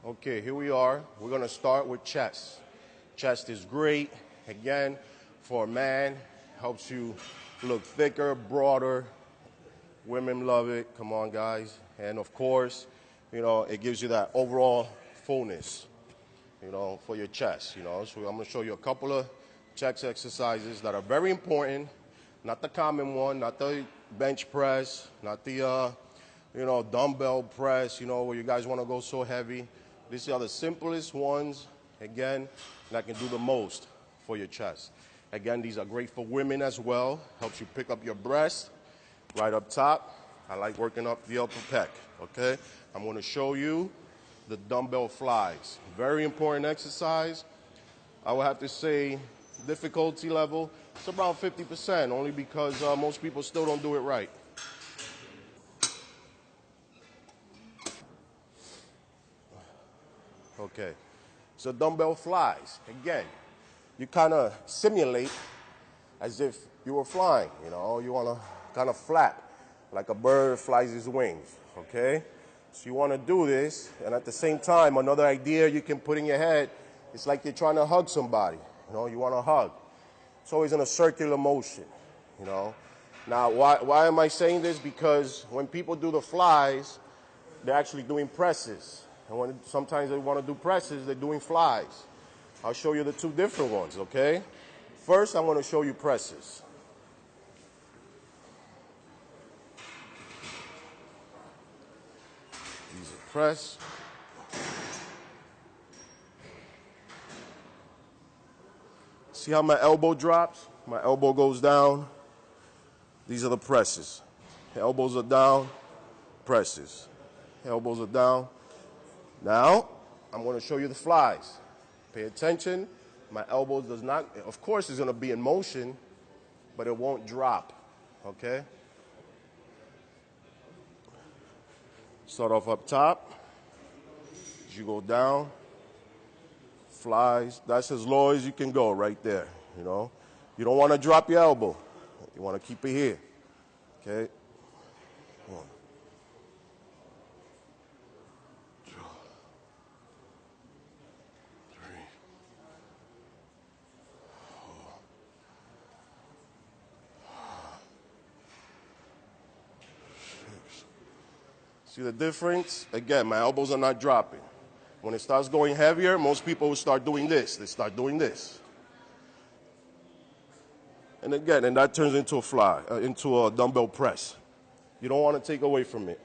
Okay, here we are. We're going to start with chest. Chest is great. Again, for a man, helps you look thicker, broader. Women love it. Come on, guys. And of course, it gives you that overall fullness, for your chest, So I'm going to show you a couple of chest exercises that are very important. Not the common one, not the bench press, not the, dumbbell press, where you guys want to go so heavy. These are the simplest ones, again, that can do the most for your chest. Again, these are great for women as well. Helps you pick up your breast right up top. I like working up the upper pec, okay? I'm going to show you the dumbbell flies. Very important exercise. I would have to say difficulty level, it's around 50%, only because most people still don't do it right. Okay, so dumbbell flies. Again, you kind of simulate as if you were flying, You want to kind of flap like a bird flies his wings, okay? So you want to do this, and at the same time, another idea you can put in your head, it's like you're trying to hug somebody, you want to hug. It's always in a circular motion, Now, why am I saying this? Because when people do the flies, they're actually doing presses. And when sometimes they want to do presses, they're doing flies. I'll show you the two different ones, okay? First, I'm going to show you presses. These are press. See how my elbow drops? My elbow goes down. These are the presses. Elbows are down, presses. Elbows are down. Now, I'm going to show you the flies. Pay attention. My elbows does not, of course, it's going to be in motion, but it won't drop, okay? Start off up top. As you go down, flies. That's as low as you can go right there, You don't want to drop your elbow. You want to keep it here, okay? 1, 2, 3, 4, 6. See the difference? Again, my elbows are not dropping. When it starts going heavier, most people will start doing this. They start doing this. And again, and that turns into a fly, into a dumbbell press. You don't want to take away from it.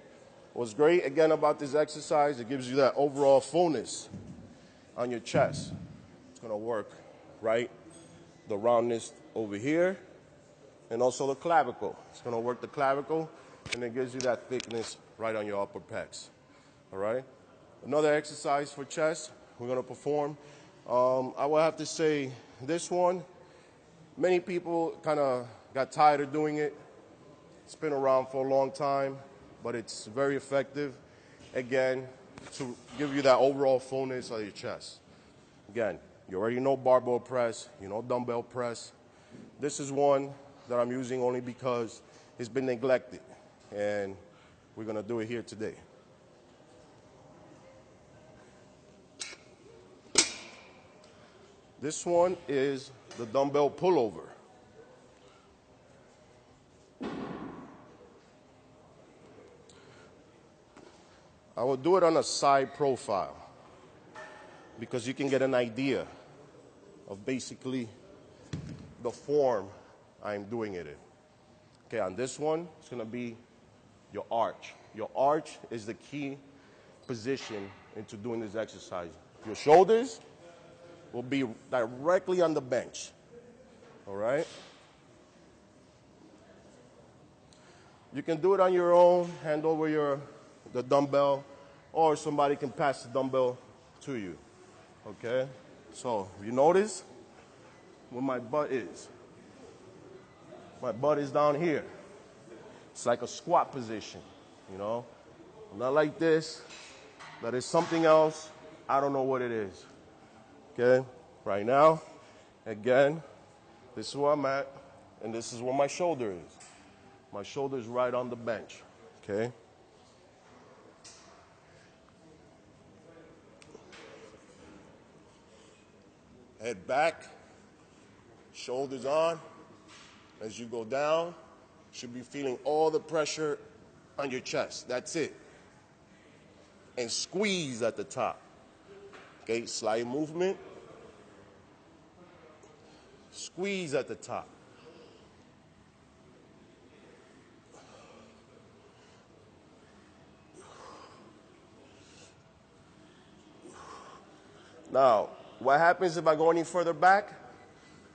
What's great, again, about this exercise, it gives you that overall fullness on your chest. It's going to work, right? The roundness over here, and also the clavicle. It's going to work the clavicle, and it gives you that thickness right on your upper pecs, all right? Another exercise for chest we're going to perform. I will have to say this one, many people kind of got tired of doing it. It's been around for a long time, but it's very effective, again, to give you that overall fullness of your chest. Again, you already know barbell press, you know dumbbell press. This is one that I'm using only because it's been neglected, and we're going to do it here today. This one is the dumbbell pullover. I will do it on a side profile because you can get an idea of basically the form I'm doing it in. Okay, on this one, it's going to be your arch. Your arch is the key position into doing this exercise. Your shoulders will be directly on the bench, all right? You can do it on your own, hand over the dumbbell, or somebody can pass the dumbbell to you, okay? So you notice where my butt is. My butt is down here. It's like a squat position, Not like this. That is something else. I don't know what it is. Okay? Right now, again, this is where I'm at, and this is where my shoulder is. My shoulder is right on the bench. Okay? Head back, shoulders on. As you go down, you should be feeling all the pressure on your chest. That's it. And squeeze at the top. Okay, slight movement. Squeeze at the top. Now, what happens if I go any further back?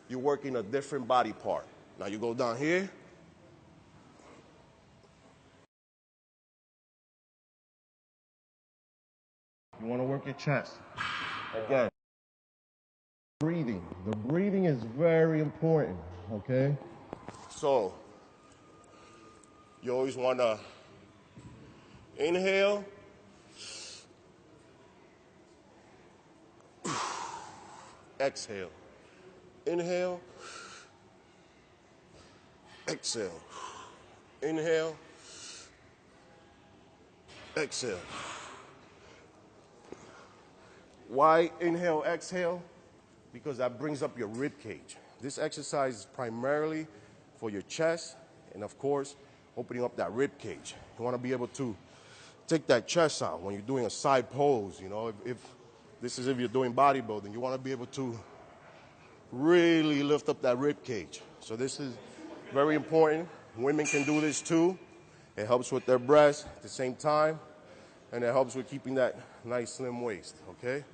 You're working a different body part. Now you go down here. You want to work your chest. Again, breathing. The breathing is very important, okay? So, you always want to inhale. Exhale. Inhale. Exhale. Inhale. Exhale. Why inhale, exhale? Because that brings up your rib cage. This exercise is primarily for your chest and, of course, opening up that rib cage. You want to be able to take that chest out when you're doing a side pose. You know, if you're doing bodybuilding, you want to be able to really lift up that rib cage. So this is very important. Women can do this too. It helps with their breasts at the same time, and it helps with keeping that nice slim waist, okay?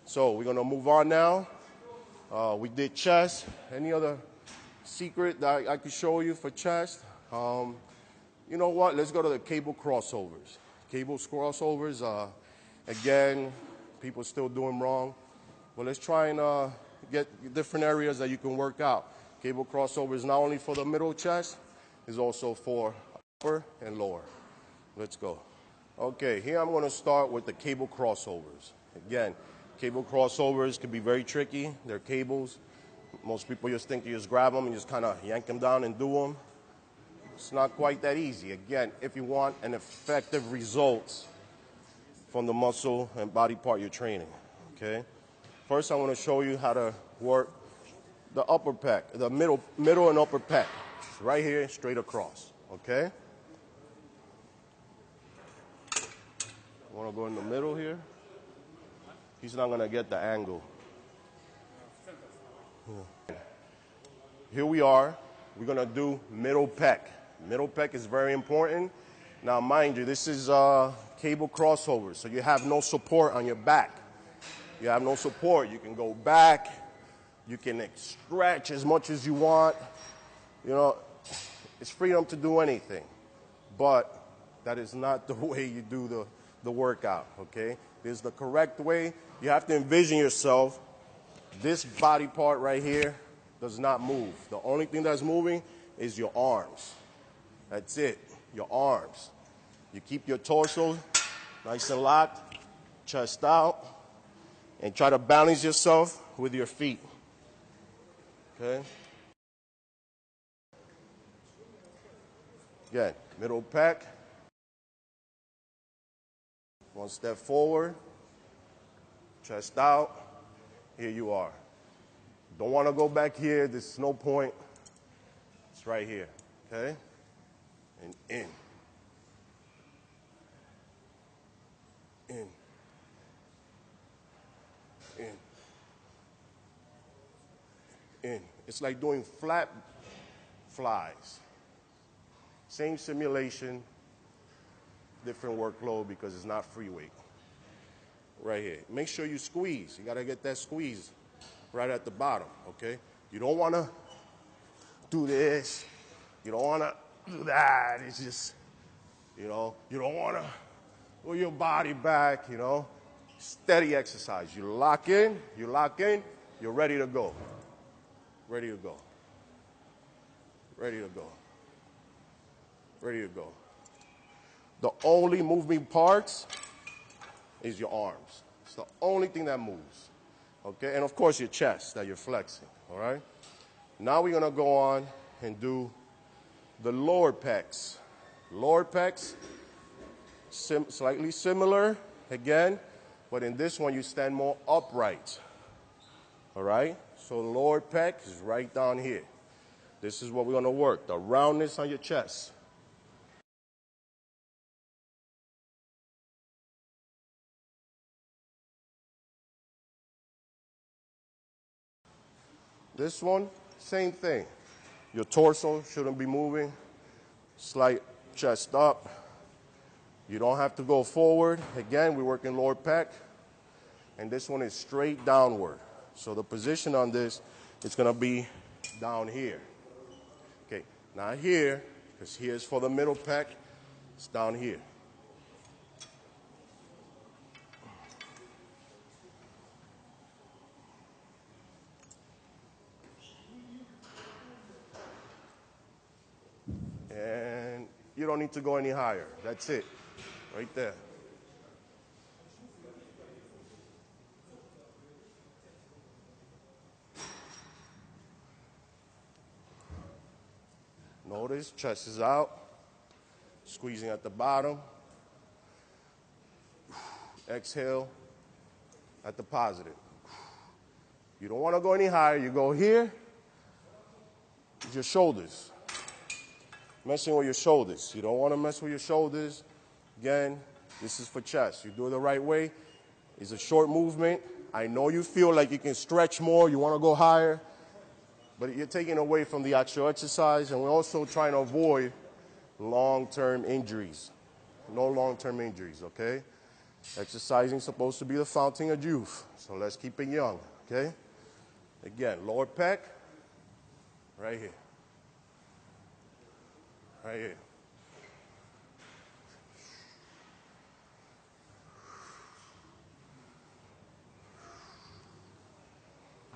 So we're gonna move on now. We did chest. Any other secret that I could show you for chest? You know what? Let's go to the cable crossovers. Cable crossovers, again, people still do them wrong. But let's try and get different areas that you can work out. Cable crossover is not only for the middle chest, it's also for upper and lower. Let's go. Okay, here I'm going to start with the cable crossovers. Again, cable crossovers can be very tricky. They're cables. Most people just think you just grab them and just kind of yank them down and do them. It's not quite that easy. Again, if you want an effective results from the muscle and body part you're training, okay? First, I want to show you how to work the upper pec, the middle and upper pec, right here, straight across, okay? I want to go in the middle here. He's not going to get the angle. Here we are. We're going to do middle pec. Middle pec is very important. Now, mind you, this is cable crossover, so you have no support on your back. You have no support. You can go back. You can stretch as much as you want. You know, it's freedom to do anything. But that is not the way you do the workout, okay? There's the correct way. You have to envision yourself. This body part right here does not move. The only thing that's moving is your arms. That's it, your arms. You keep your torso nice and locked, chest out, and try to balance yourself with your feet, okay? Again, middle pec. One step forward, chest out. Here you are. Don't want to go back here. There's no point. It's right here, okay? And in. In. In. In. It's like doing flat flies. Same simulation, different workload because it's not free weight. Right here. Make sure you squeeze. You got to get that squeeze right at the bottom, okay? You don't want to do this. You don't want to do that. It's just, you know, you don't want to pull your body back, you know. Steady exercise. You lock in, you're ready to go. Ready to go. Ready to go. Ready to go. The only moving parts is your arms. It's the only thing that moves, okay? And, of course, your chest that you're flexing, all right? Now we're going to go on and do the lower pecs. Lower pecs, slightly similar, again, but in this one you stand more upright, all right? So the lower pec is right down here. This is what we're gonna work, the roundness on your chest. This one, same thing. Your torso shouldn't be moving. Slight chest up. You don't have to go forward. Again, we're working lower pec. And this one is straight downward. So the position on this is gonna be down here. Okay, not here, because here's for the middle pec. It's down here. And you don't need to go any higher. That's it, right there. Notice, chest is out, squeezing at the bottom. Exhale at the positive. You don't want to go any higher. You go here, your shoulders. Messing with your shoulders. You don't want to mess with your shoulders. Again, this is for chest. You do it the right way. It's a short movement. I know you feel like you can stretch more, you want to go higher, but you're taking away from the actual exercise, and we're also trying to avoid long-term injuries. No long-term injuries, okay? Exercising is supposed to be the fountain of youth, so let's keep it young, okay? Again, lower pec, right here. Right here.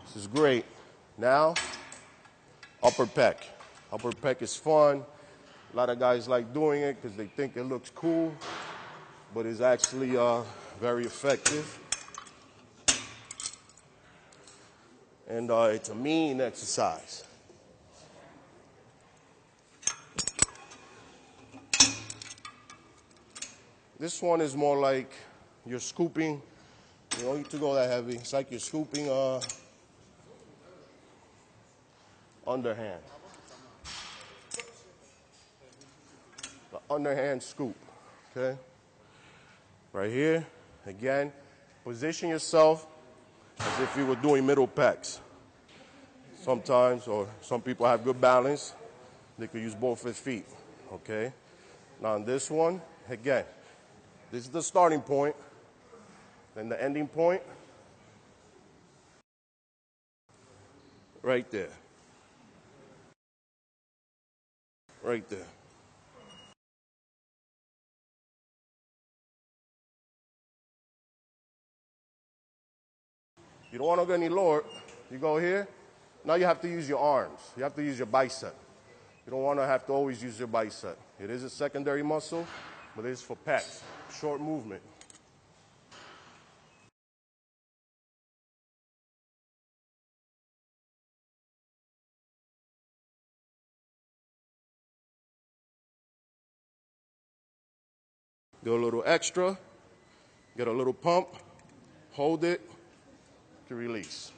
This is great. Now, upper pec. Upper pec is fun. A lot of guys like doing it because they think it looks cool, but it's actually very effective. And it's a mean exercise. This one is more like you're scooping. You don't need to go that heavy. It's like you're scooping underhand. The underhand scoop, okay? Right here, again, position yourself as if you were doing middle pecs. Sometimes, or some people have good balance, they could use both their feet, okay? Now on this one, again, this is the starting point, then the ending point, right there. Right there. You don't want to go any lower. You go here. Now you have to use your arms. You have to use your bicep. You don't want to have to always use your bicep. It is a secondary muscle, but it is for pecs. Short movement. Do a little extra. Get a little pump. Hold it to release.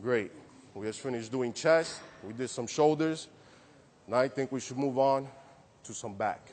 Great. We just finished doing chest. We did some shoulders. Now I think we should move on to some back.